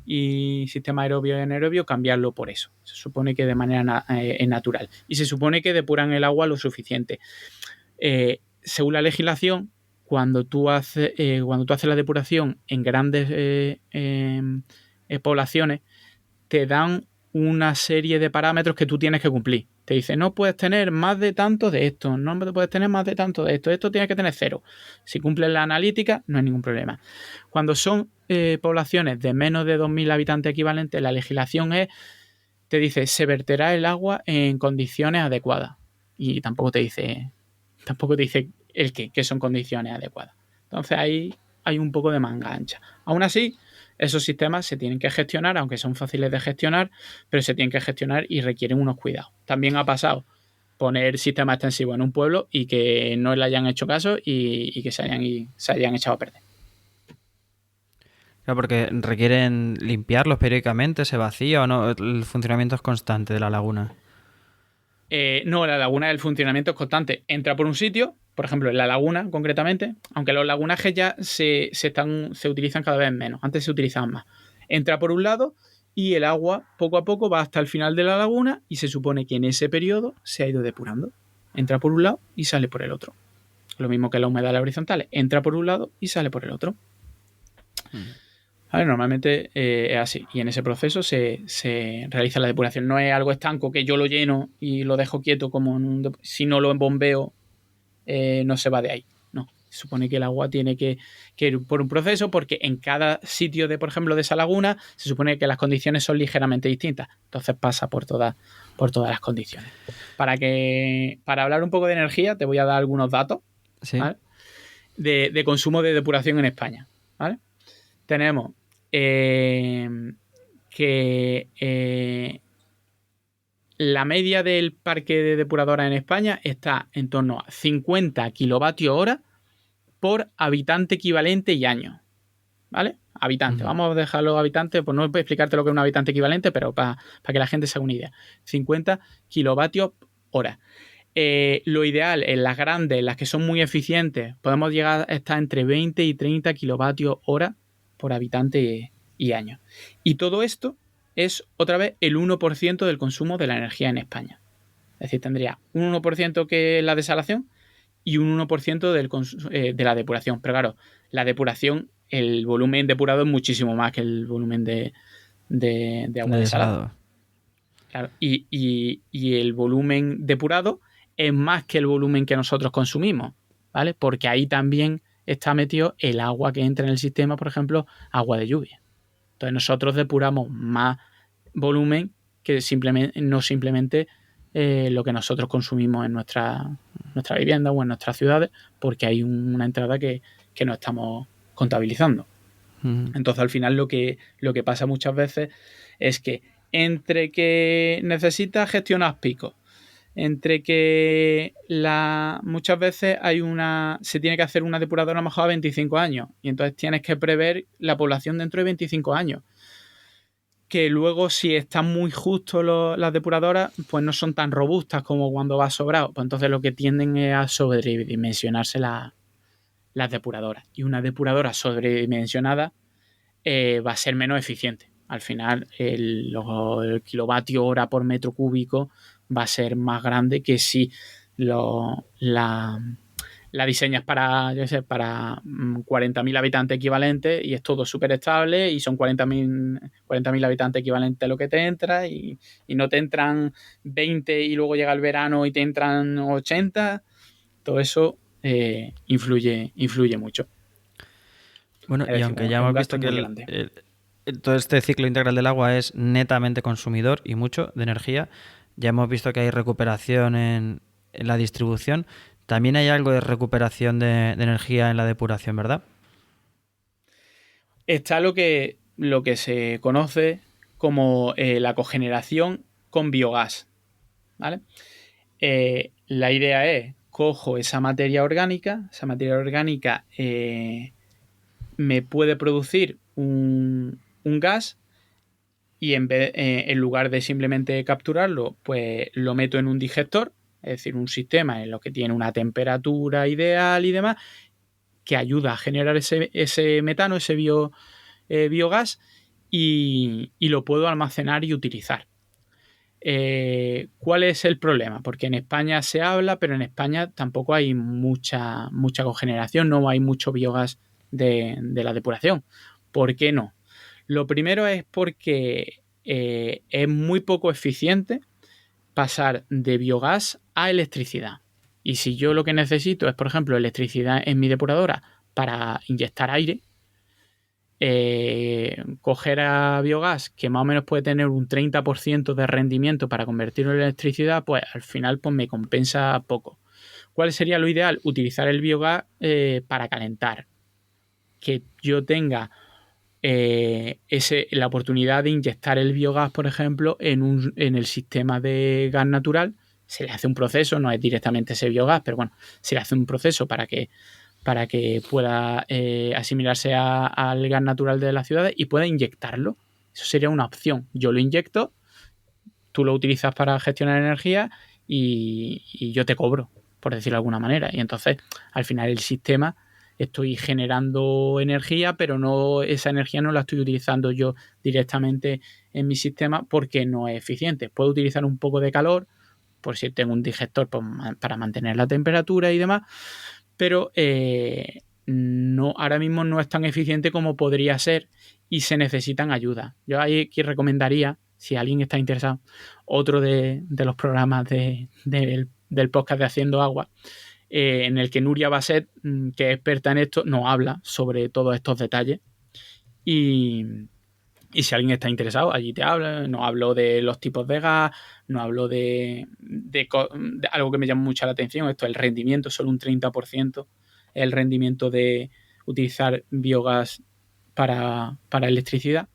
y sistema aerobio y anaerobio, cambiarlo por eso. Se supone que de manera natural. Y se supone que depuran el agua lo suficiente. Según la legislación, cuando tú haces la depuración en grandes poblaciones, te dan una serie de parámetros que tú tienes que cumplir. Te dice, no puedes tener más de tanto de esto, no puedes tener más de tanto de esto tienes que tener 0. Si cumples la analítica, no hay ningún problema. Cuando son poblaciones de menos de 2.000 habitantes equivalentes, la legislación te dice, se verterá el agua en condiciones adecuadas. Y tampoco te dice el qué son condiciones adecuadas. Entonces ahí hay un poco de manga ancha. Aún así, esos sistemas se tienen que gestionar, aunque son fáciles de gestionar, pero se tienen que gestionar y requieren unos cuidados. También ha pasado poner sistemas extensivos en un pueblo y que no le hayan hecho caso y que se hayan echado a perder. Claro, porque requieren limpiarlos periódicamente, se vacía o no, el funcionamiento es constante de la laguna. No, la laguna, el funcionamiento es constante. Entra por un sitio, por ejemplo, en la laguna concretamente, aunque los lagunajes ya se utilizan cada vez menos, antes se utilizaban más. Entra por un lado y el agua poco a poco va hasta el final de la laguna y se supone que en ese periodo se ha ido depurando. Entra por un lado y sale por el otro. Lo mismo que la humedad horizontal, entra por un lado y sale por el otro. A ver, normalmente es así, y en ese proceso se realiza la depuración. No es algo estanco que yo lo lleno y lo dejo quieto, como si no lo bombeo no se va de ahí. No, se supone que el agua tiene que ir por un proceso, porque en cada sitio por ejemplo, de esa laguna se supone que las condiciones son ligeramente distintas. Entonces pasa por todas las condiciones. Para hablar un poco de energía, te voy a dar algunos datos, ¿sí? ¿vale? de consumo de depuración en España, ¿vale? Tenemos que la media del parque de depuradoras en España está en torno a 50 kilovatios hora por habitante equivalente y año. ¿Vale? Habitante. Vamos a dejarlo habitante, pues no voy a explicarte lo que es un habitante equivalente, pero para que la gente se haga una idea. 50 kilovatios hora. Lo ideal en las grandes, las que son muy eficientes, podemos llegar a estar entre 20 y 30 kilovatios hora por habitante y año. Y todo esto es, otra vez, el 1% del consumo de la energía en España. Es decir, tendría un 1% que es la desalación y un 1% de la depuración. Pero claro, la depuración, el volumen depurado es muchísimo más que el volumen de agua desalada. Claro, y el volumen depurado es más que el volumen que nosotros consumimos, ¿vale? Porque ahí también está metido el agua que entra en el sistema, por ejemplo, agua de lluvia. Entonces nosotros depuramos más volumen que no simplemente lo que nosotros consumimos en nuestra vivienda o en nuestras ciudades, porque hay una entrada que no estamos contabilizando, Entonces, al final, lo que pasa muchas veces es que entre que necesitas gestionar picos, entre que muchas veces se tiene que hacer una depuradora a lo mejor a 25 años y entonces tienes que prever la población dentro de 25 años. Que luego, si están muy justos las depuradoras, pues no son tan robustas como cuando va sobrado. Pues entonces lo que tienden es a sobredimensionarse las depuradoras. Y una depuradora sobredimensionada va a ser menos eficiente. Al final, el kilovatio hora por metro cúbico va a ser más grande que si la diseñas para 40.000 habitantes equivalentes y es todo súper estable y son 40.000 habitantes equivalentes a lo que te entra y no te entran 20 y luego llega el verano y te entran 80. Todo eso influye mucho. Bueno, y aunque ya hemos visto que todo este ciclo integral del agua es netamente consumidor y mucho de energía, ya hemos visto que hay recuperación en la distribución. También hay algo de recuperación de energía en la depuración, ¿verdad? Está lo que se conoce como la cogeneración con biogás, ¿vale? La idea es, cojo esa materia orgánica me puede producir un gas y en lugar de simplemente capturarlo, pues lo meto en un digestor, es decir, un sistema en lo que tiene una temperatura ideal y demás, que ayuda a generar ese metano, ese biogás, y lo puedo almacenar y utilizar. ¿Cuál es el problema? Porque en España se habla, pero en España tampoco hay mucha cogeneración, no hay mucho biogás de la depuración. ¿Por qué no? Lo primero es porque es muy poco eficiente pasar de biogás a electricidad. Y si yo lo que necesito es, por ejemplo, electricidad en mi depuradora para inyectar aire, coger a biogás que más o menos puede tener un 30% de rendimiento para convertirlo en electricidad, pues al final pues me compensa poco. ¿Cuál sería lo ideal? Utilizar el biogás para calentar. Que yo tenga la oportunidad de inyectar el biogás, por ejemplo, en el sistema de gas natural. Se le hace un proceso, no es directamente ese biogás, pero bueno, se le hace un proceso para que pueda asimilarse al gas natural de las ciudades y pueda inyectarlo. Eso sería una opción. Yo lo inyecto, tú lo utilizas para gestionar energía y yo te cobro, por decirlo de alguna manera. Y entonces, al final, el sistema, estoy generando energía, pero esa energía no la estoy utilizando yo directamente en mi sistema porque no es eficiente. Puedo utilizar un poco de calor, por si tengo un digestor para mantener la temperatura y demás, pero ahora mismo no es tan eficiente como podría ser y se necesitan ayuda. Yo ahí recomendaría, si alguien está interesado, otro de los programas del podcast de Haciendo Agua, en el que Nuria Basset, que es experta en esto, nos habla sobre todos estos detalles. Y si alguien está interesado, allí te habla. Nos habló de los tipos de gas, nos habló de algo que me llama mucho la atención, esto, el rendimiento, solo un 30%, el rendimiento de utilizar biogás para electricidad.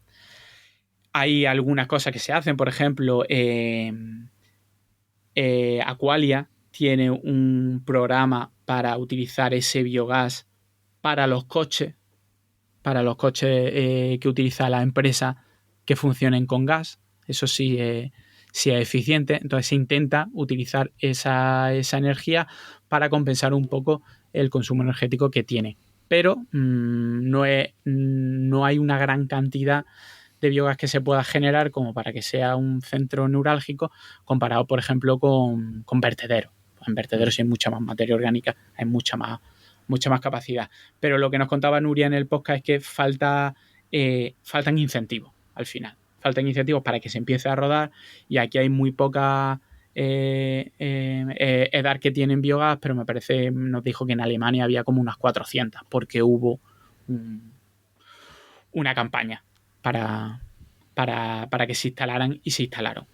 Hay algunas cosas que se hacen, por ejemplo, Aqualia tiene un programa para utilizar ese biogás para los coches que utiliza la empresa que funcionen con gas. Eso sí es eficiente. Entonces se intenta utilizar esa energía para compensar un poco el consumo energético que tiene. Pero no hay una gran cantidad de biogás que se pueda generar como para que sea un centro neurálgico comparado, por ejemplo, con vertederos. En vertederos hay mucha más materia orgánica, hay mucha más capacidad. Pero lo que nos contaba Nuria en el podcast es que faltan incentivos al final. Faltan incentivos para que se empiece a rodar y aquí hay muy poca edad que tienen biogás, pero me parece, nos dijo que en Alemania había como unas 400 porque hubo una campaña para que se instalaran y se instalaron.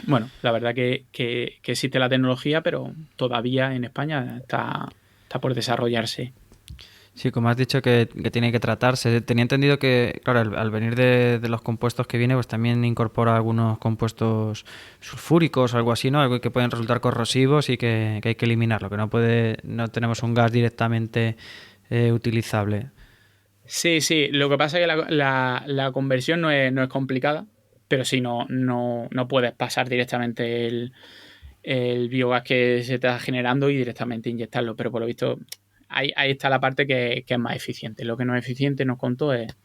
Bueno, la verdad que existe la tecnología, pero todavía en España está por desarrollarse. Sí, como has dicho que tiene que tratarse. Tenía entendido que, claro, al venir de los compuestos que viene, pues también incorpora algunos compuestos sulfúricos o algo así, ¿no? Algo que pueden resultar corrosivos y que hay que eliminarlo, que no tenemos un gas directamente utilizable. Sí, sí. Lo que pasa es que la conversión no es complicada, pero sí, no puedes pasar directamente el biogás que se está generando y directamente inyectarlo. Pero por lo visto, ahí está la parte que es más eficiente. Lo que no es eficiente, nos contó, es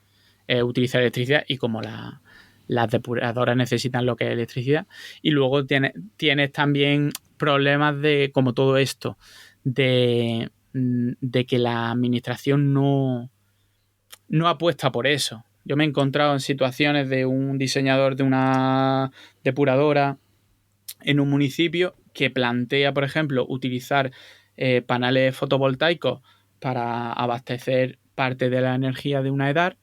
utilizar electricidad, y como las depuradoras necesitan lo que es electricidad. Y luego tienes también problemas de, como todo esto, de que la administración no apuesta por eso. Yo me he encontrado en situaciones de un diseñador de una depuradora en un municipio que plantea, por ejemplo, utilizar paneles fotovoltaicos para abastecer parte de la energía de una EDAR,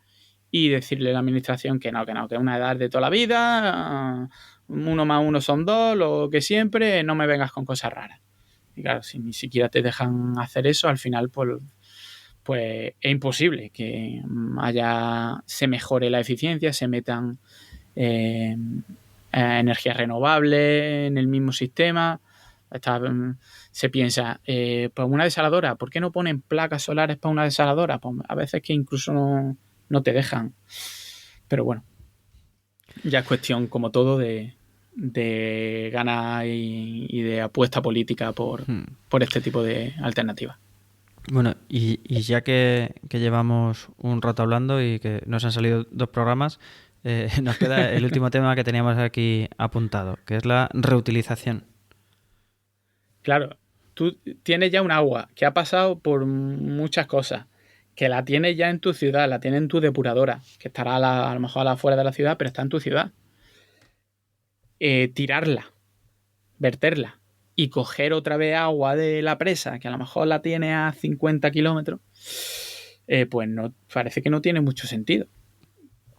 y decirle a la administración que no, que es una EDAR de toda la vida, 1 más 1 son 2, lo que siempre, no me vengas con cosas raras. Y claro, si ni siquiera te dejan hacer eso, al final pues es imposible que se mejore la eficiencia, se metan energías renovables en el mismo sistema. Se piensa, pues una desaladora, ¿por qué no ponen placas solares para una desaladora? Pues a veces que incluso no te dejan. Pero bueno, ya es cuestión, como todo, de ganas y de apuesta política por este tipo de alternativas. Bueno, y ya que llevamos un rato hablando y que nos han salido 2 programas, nos queda el último tema que teníamos aquí apuntado, que es la reutilización. Claro, tú tienes ya un agua que ha pasado por muchas cosas, que la tienes ya en tu ciudad, la tienes en tu depuradora, que estará a lo mejor afuera de la ciudad, pero está en tu ciudad. Tirarla, verterla y coger otra vez agua de la presa, que a lo mejor la tiene a 50 kilómetros, pues no, parece que no tiene mucho sentido.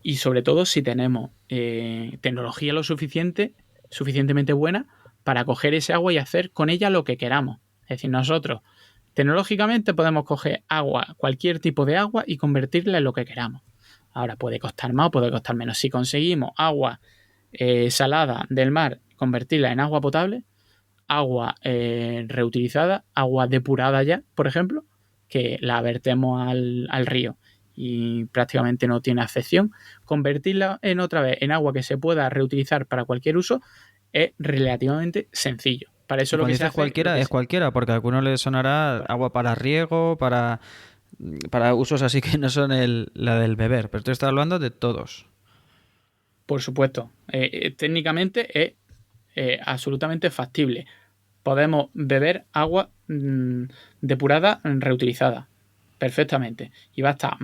Y sobre todo si tenemos tecnología suficientemente buena para coger ese agua y hacer con ella lo que queramos. Es decir, nosotros tecnológicamente podemos coger agua, cualquier tipo de agua, y convertirla en lo que queramos. Ahora puede costar más o puede costar menos. Si conseguimos agua salada del mar, convertirla en agua potable, agua reutilizada, agua depurada ya, por ejemplo, que la vertemos al río y prácticamente no tiene afección, convertirla en otra vez en agua que se pueda reutilizar para cualquier uso es relativamente sencillo. Para eso Y lo cuando que se dices hace cualquiera, es cualquiera, porque a algunos les sonará agua para riego, para usos así que no son la del beber, pero tú estás hablando de todos. Por supuesto, técnicamente es absolutamente factible. Podemos beber agua depurada, reutilizada, perfectamente. Y va a estar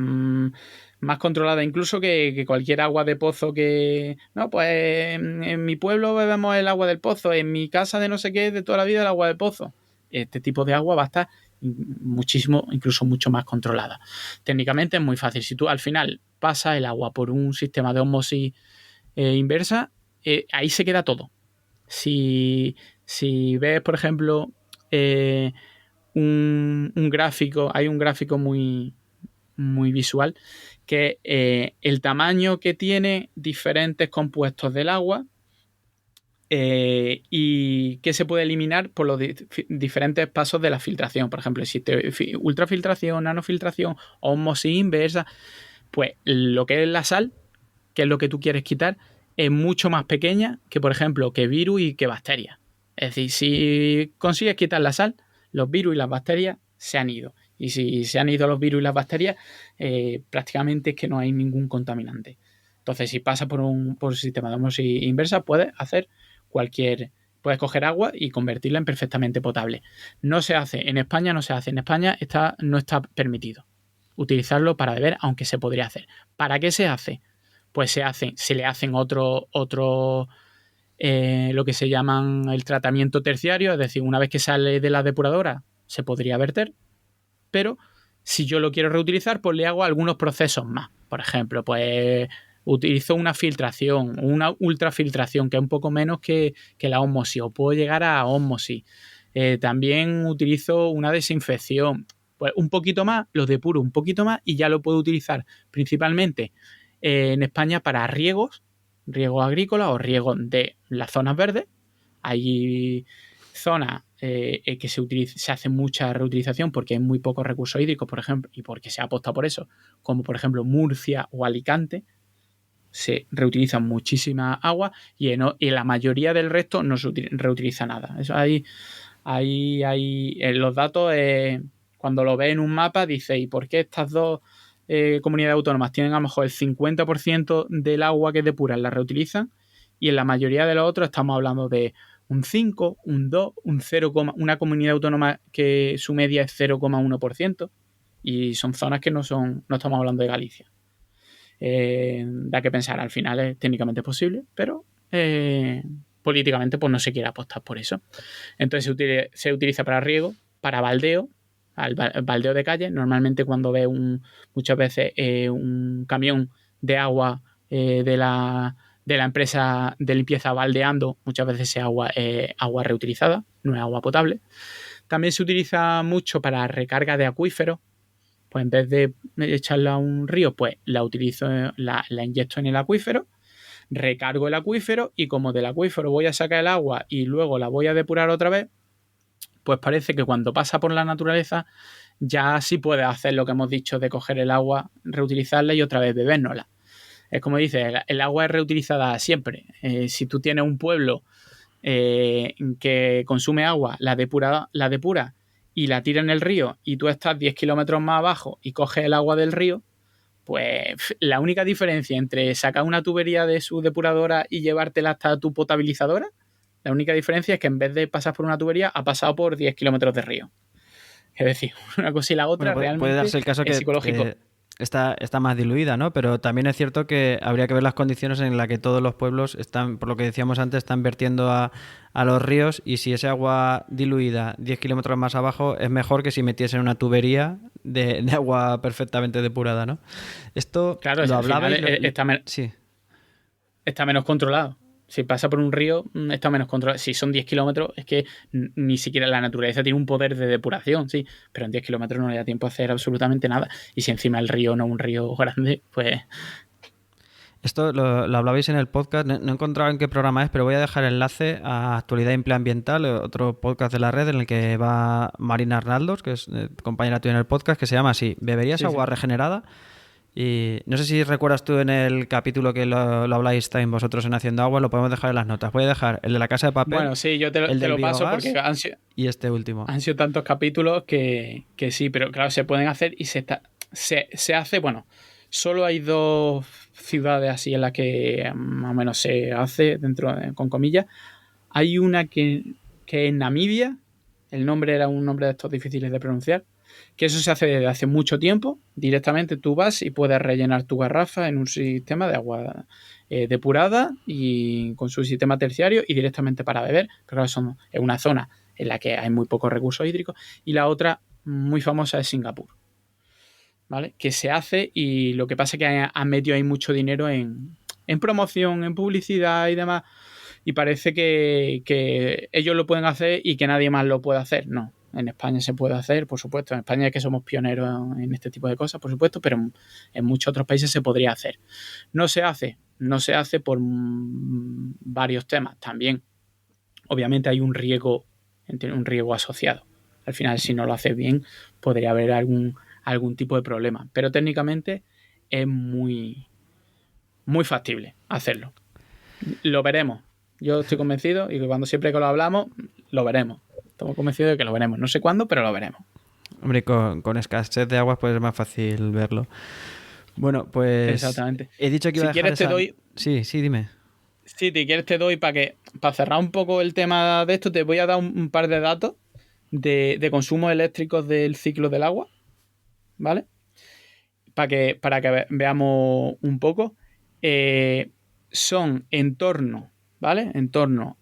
más controlada incluso que cualquier agua de pozo que... No, pues en mi pueblo bebemos el agua del pozo, en mi casa de no sé qué, de toda la vida, el agua del pozo. Este tipo de agua va a estar muchísimo, incluso mucho más controlada. Técnicamente es muy fácil. Si tú al final pasas el agua por un sistema de ósmosis inversa, ahí se queda todo. Si ves, por ejemplo, un gráfico, hay un gráfico muy, muy visual, que el tamaño que tiene diferentes compuestos del agua y que se puede eliminar por los diferentes pasos de la filtración. Por ejemplo, existe ultrafiltración, nanofiltración, ósmosis inversa. Pues lo que es la sal, que es lo que tú quieres quitar, es mucho más pequeña que, por ejemplo, que virus y que bacterias. Es decir, si consigues quitar la sal, los virus y las bacterias se han ido. Y si se han ido los virus y las bacterias, prácticamente es que no hay ningún contaminante. Entonces, si pasa por un sistema de ósmosis inversa, puedes coger agua y convertirla en perfectamente potable. No se hace, en España no se hace. En España no está permitido utilizarlo para beber, aunque se podría hacer. ¿Para qué se hace? Pues se le hacen otro lo que se llaman el tratamiento terciario, es decir, una vez que sale de la depuradora se podría verter, pero si yo lo quiero reutilizar, pues le hago algunos procesos más. Por ejemplo, pues utilizo una filtración, una ultrafiltración, que es un poco menos que la ósmosis, o puedo llegar a ósmosis. También utilizo una desinfección. Pues un poquito más, lo depuro un poquito más y ya lo puedo utilizar principalmente en España para riego agrícola o riego de las zonas verdes. Hay zonas que se hace mucha reutilización porque hay muy pocos recursos hídricos, por ejemplo, y porque se ha apostado por eso, como por ejemplo Murcia o Alicante, se reutiliza muchísima agua y en la mayoría del resto no se reutiliza nada. Eso hay en los datos, cuando lo ves en un mapa, dice, ¿y por qué estas dos comunidades autónomas tienen a lo mejor el 50% del agua que depuran la reutilizan? Y en la mayoría de los otros estamos hablando de un 5, un 2, un 0, una comunidad autónoma que su media es 0,1%, y son zonas que no estamos hablando de Galicia. Da que pensar, al final es técnicamente posible, pero políticamente pues no se quiere apostar por eso. Entonces se utiliza para riego, para baldeo, al baldeo de calle. Normalmente cuando ves muchas veces un camión de agua de la empresa de limpieza baldeando, muchas veces es agua reutilizada, no es agua potable. También se utiliza mucho para recarga de acuíferos. Pues en vez de echarla a un río, pues la utilizo, la inyecto en el acuífero, recargo el acuífero y como del acuífero voy a sacar el agua y luego la voy a depurar otra vez, pues parece que cuando pasa por la naturaleza ya sí puedes hacer lo que hemos dicho de coger el agua, reutilizarla y otra vez bebérnosla. Es como dice, el agua es reutilizada siempre. Si tú tienes un pueblo que consume agua, la depura y la tira en el río y tú estás 10 kilómetros más abajo y coges el agua del río, pues la única diferencia entre sacar una tubería de su depuradora y llevártela hasta tu potabilizadora, la única diferencia es que en vez de pasar por una tubería ha pasado por 10 kilómetros de río. Es decir, una cosa y la otra realmente puede darse el caso es que psicológico. Está más diluida, ¿no? Pero también es cierto que habría que ver las condiciones en las que todos los pueblos están, por lo que decíamos antes, están vertiendo a los ríos, y si ese agua diluida 10 kilómetros más abajo es mejor que si metiesen una tubería de agua perfectamente depurada, ¿no? Esto claro, lo hablaba sí. Está menos controlado. Si pasa por un río, está menos controlado. Si son 10 kilómetros, es que ni siquiera la naturaleza tiene un poder de depuración, sí, pero en 10 kilómetros no le da tiempo a hacer absolutamente nada. Y si encima el río no es un río grande, pues... Esto lo hablabais en el podcast, no he encontrado en qué programa es, pero voy a dejar el enlace a Actualidad y Empleo Ambiental, otro podcast de la red en el que va Marina Arnaldos, que es compañera tuya en el podcast, que se llama así, ¿Beberías agua regenerada? Y no sé si recuerdas tú en el capítulo que lo habláis también vosotros en Haciendo Agua, lo podemos dejar en las notas. Voy a dejar el de la casa de papel. Bueno, sí, yo te lo paso porque y este último. Han sido tantos capítulos que sí, pero claro, se pueden hacer y se hace, bueno, solo hay 2 ciudades así en las que más o menos se hace, con comillas. Hay una que es Namibia, el nombre era un nombre de estos difíciles de pronunciar, que eso se hace desde hace mucho tiempo. Directamente tú vas y puedes rellenar tu garrafa en un sistema de agua depurada y con su sistema terciario y directamente para beber. Pero claro, es una zona en la que hay muy pocos recursos hídricos. Y la otra muy famosa es Singapur, ¿vale? Que se hace, y lo que pasa es que han metido ahí mucho dinero en promoción, en publicidad y demás, y parece que ellos lo pueden hacer y que nadie más lo puede hacer. No, en España se puede hacer, por supuesto. En España es que somos pioneros en este tipo de cosas, por supuesto, pero en muchos otros países se podría hacer. No se hace por varios temas. También, obviamente, hay un riesgo asociado. Al final, si no lo haces bien, podría haber algún tipo de problema. Pero técnicamente es muy, muy factible hacerlo. Lo veremos. Yo estoy convencido y que siempre que lo hablamos, lo veremos. Estamos convencidos de que lo veremos. No sé cuándo, pero lo veremos. Hombre, con escasez de aguas pues es más fácil verlo. Bueno, pues... Exactamente. He dicho que iba a dejar te doy... Sí, dime. Sí, si quieres te doy para cerrar un poco el tema de esto, te voy a dar un par de datos de consumos eléctricos del ciclo del agua, ¿vale? Para que veamos un poco. Son en torno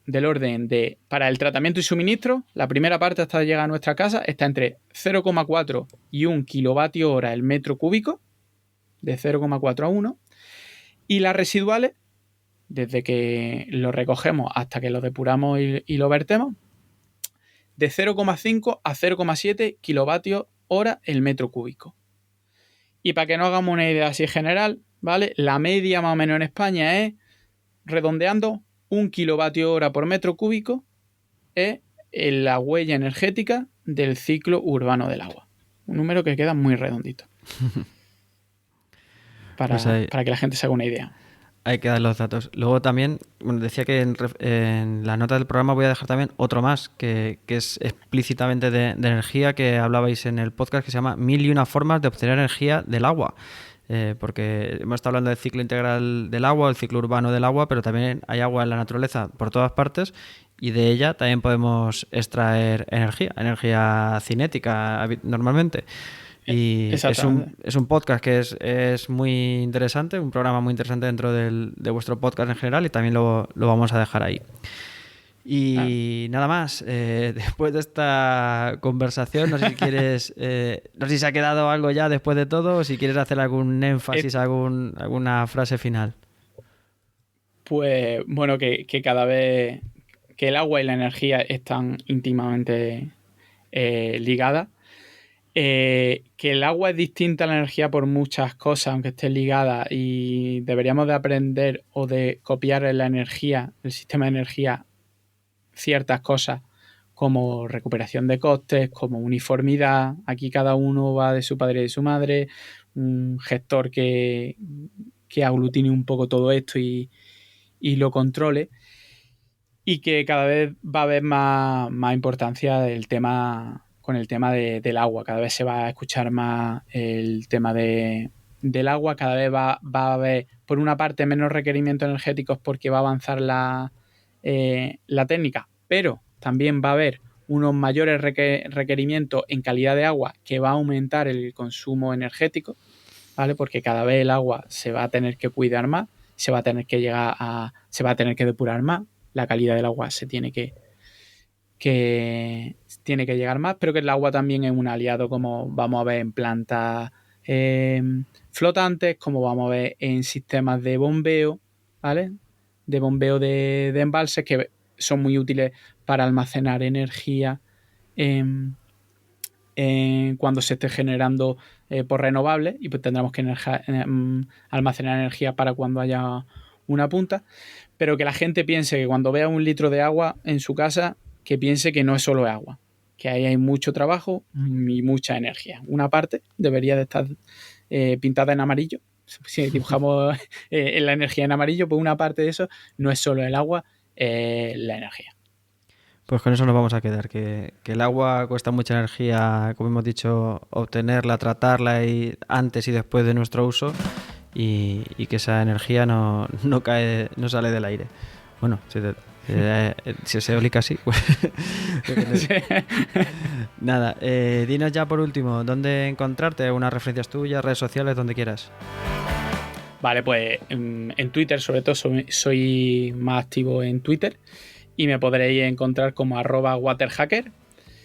del orden de, para el tratamiento y suministro, la primera parte hasta llegar a nuestra casa está entre 0,4 y 1 kilovatio hora el metro cúbico, de 0,4 a 1, y las residuales, desde que lo recogemos hasta que lo depuramos y lo vertemos, de 0,5 a 0,7 kilovatios horas el metro cúbico. Y para que nos hagamos una idea así general, ¿vale? La media más o menos en España es, redondeando, 1 kilovatio hora por metro cúbico es la huella energética del ciclo urbano del agua. Un número que queda muy redondito. Para que la gente se haga una idea. Hay que dar los datos. Luego también, bueno, decía que en la nota del programa voy a dejar también otro más, que es explícitamente de energía, que hablabais en el podcast, que se llama 1001 formas de obtener energía del agua. Porque hemos estado hablando del ciclo integral del agua, el ciclo urbano del agua, pero también hay agua en la naturaleza por todas partes y de ella también podemos extraer energía cinética normalmente. Y es un podcast que es muy interesante, un programa muy interesante dentro de vuestro podcast en general, y también lo vamos a dejar ahí. Y nada más, después de esta conversación, no sé si quieres, no sé si se ha quedado algo ya después de todo, o si quieres hacer algún énfasis, alguna frase final. Pues bueno, que cada vez que el agua y la energía están íntimamente ligadas. Que el agua es distinta a la energía por muchas cosas, aunque esté ligada, y deberíamos de aprender o de copiar en la energía, el sistema de energía, ciertas cosas como recuperación de costes, como uniformidad. Aquí cada uno va de su padre y de su madre, un gestor que aglutine un poco todo esto y lo controle, y que cada vez va a haber más importancia con el tema del agua. Cada vez se va a escuchar más el tema del agua, cada vez va a haber, por una parte, menos requerimientos energéticos porque va a avanzar la técnica, pero también va a haber unos mayores requerimientos en calidad de agua, que va a aumentar el consumo energético, ¿vale? Porque cada vez el agua se va a tener que cuidar más, se va a tener que depurar más, la calidad del agua se tiene que llegar más, pero que el agua también es un aliado, como vamos a ver en plantas flotantes, como vamos a ver en sistemas de bombeo, ¿vale? De bombeo de embalses, que son muy útiles para almacenar energía cuando se esté generando por renovables, y pues tendremos que almacenar energía para cuando haya una punta. Pero que la gente piense que cuando vea 1 litro de agua en su casa, que piense que no es solo agua, que ahí hay mucho trabajo y mucha energía. Una parte debería de estar pintada en amarillo. Si dibujamos la energía en amarillo, pues una parte de eso no es solo el agua, la energía. Pues con eso nos vamos a quedar, que el agua cuesta mucha energía, como hemos dicho, obtenerla, tratarla antes y después de nuestro uso, y que esa energía no sale del aire. Bueno, si es eólica sí, pues nada, dinos ya por último, ¿dónde encontrarte? Unas referencias tuyas, redes sociales, donde quieras. Vale, pues en Twitter sobre todo soy más activo en Twitter, y me podréis encontrar como @waterhacker.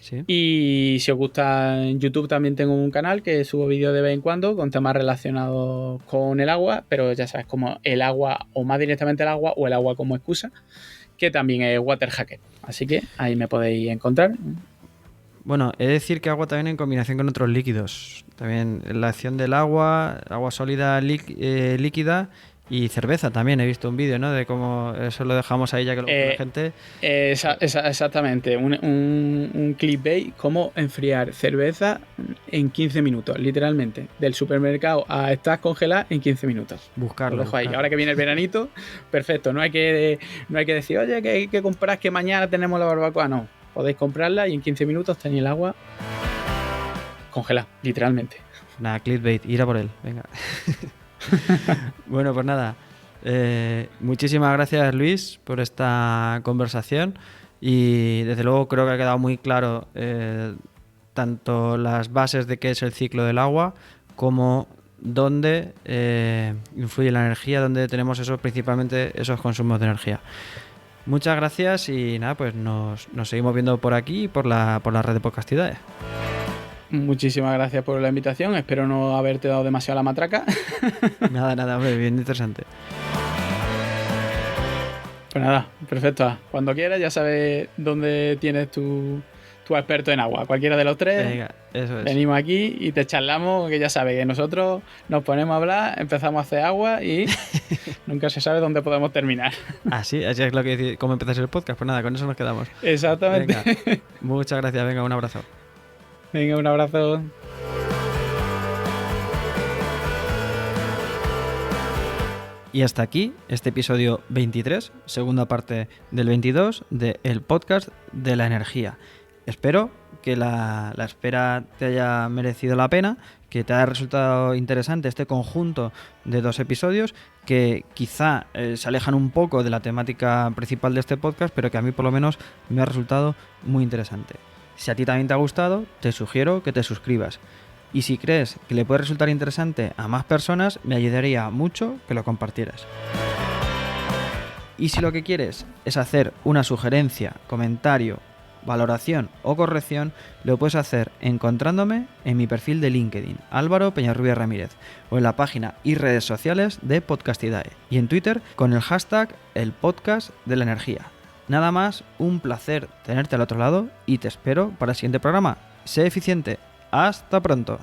¿Sí? Y si os gusta, en YouTube también tengo un canal que subo vídeos de vez en cuando con temas relacionados con el agua, pero ya sabes, como el agua, o más directamente el agua, o el agua como excusa, que también es Waterhacker. Así que ahí me podéis encontrar. Bueno, he de decir que agua también en combinación con otros líquidos. También la acción del agua sólida, líquida, y cerveza también. He visto un vídeo, ¿no? De cómo eso lo dejamos ahí ya que la gente... Exactamente. Un clickbait, cómo enfriar cerveza en 15 minutos, literalmente. Del supermercado a estar congelada en 15 minutos. Buscarlo. Lo dejo ahí. Ahora que viene el veranito, perfecto. No hay que decir, oye, que hay que comprar, que mañana tenemos la barbacoa. No. Podéis comprarla y en 15 minutos tenéis el agua congelada, literalmente. Nada, clickbait, ir a por él. Venga. Bueno, pues nada, muchísimas gracias, Luis, por esta conversación, y desde luego creo que ha quedado muy claro tanto las bases de qué es el ciclo del agua, como dónde influye la energía, dónde tenemos principalmente esos consumos de energía. Muchas gracias, y nada, pues nos seguimos viendo por aquí, por la red de Podcastidades. Muchísimas gracias por la invitación. Espero no haberte dado demasiado la matraca. Nada, hombre, bien interesante. Pues nada, perfecto. Cuando quieras ya sabes dónde tienes tu tú experto en agua, cualquiera de los tres. Venga, eso es. Venimos aquí y te charlamos, que ya sabes que nosotros nos ponemos a hablar, empezamos a hacer agua y nunca se sabe dónde podemos terminar. Así es lo que dice, cómo empieza el podcast. Pues nada, con eso nos quedamos. Exactamente. Venga, muchas gracias, venga, un abrazo. Venga, un abrazo. Y hasta aquí este episodio 23, segunda parte del 22 del podcast de la energía. Espero que la espera te haya merecido la pena, que te haya resultado interesante este conjunto de 2 episodios que quizá se alejan un poco de la temática principal de este podcast, pero que a mí por lo menos me ha resultado muy interesante. Si a ti también te ha gustado, te sugiero que te suscribas. Y si crees que le puede resultar interesante a más personas, me ayudaría mucho que lo compartieras. Y si lo que quieres es hacer una sugerencia, comentario, valoración o corrección, lo puedes hacer encontrándome en mi perfil de LinkedIn, Álvaro Peñarrubia Ramírez, o en la página y redes sociales de Podcastidae, y en Twitter con el hashtag El Podcast de la Energía. Nada más, un placer tenerte al otro lado y te espero para el siguiente programa. Sé eficiente. Hasta pronto.